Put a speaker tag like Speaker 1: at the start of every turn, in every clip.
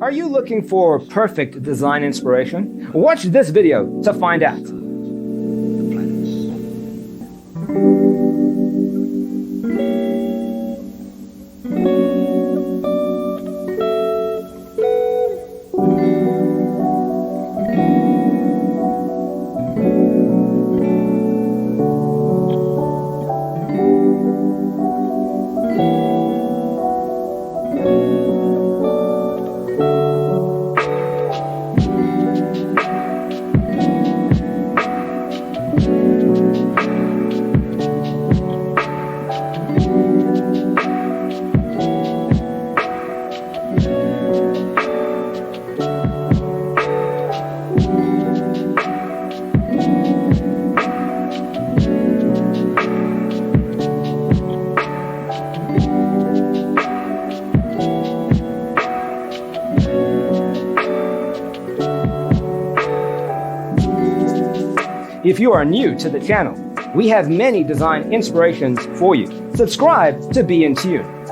Speaker 1: Are you looking for perfect design inspiration? Watch this video to find out. If you are new to the channel, we have many design inspirations for you. Subscribe to be in tune.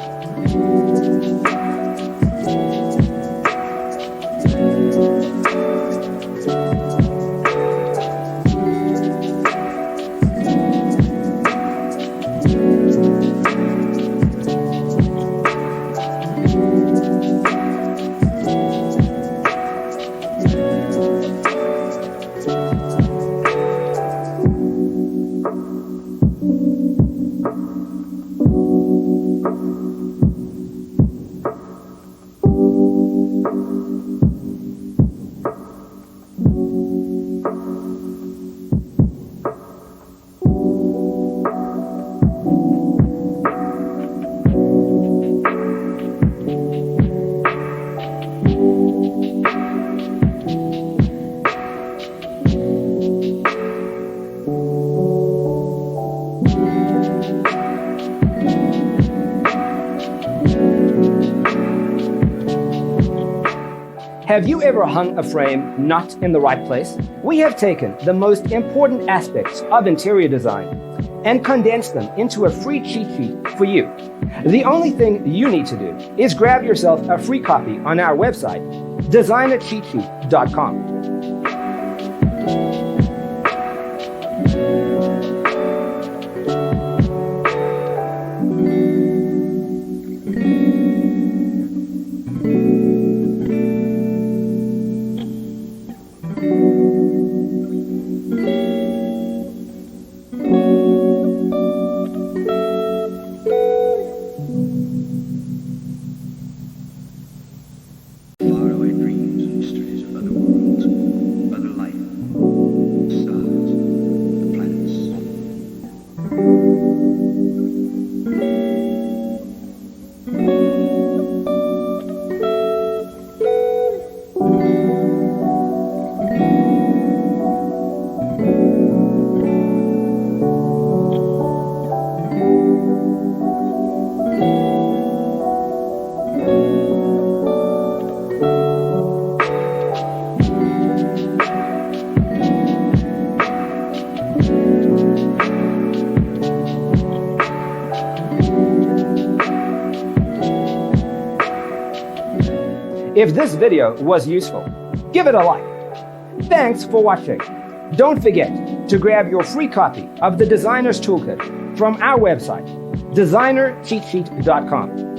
Speaker 1: Have you ever hung a frame not in the right place? We have taken the most important aspects of interior design and condensed them into a free cheat sheet for you. The only thing you need to do is grab yourself a free copy on our website, designercheatsheet.com. If this video was useful, give it a like. Thanks for watching. Don't forget to grab your free copy of the Designer's Toolkit from our website, designercheatsheet.com.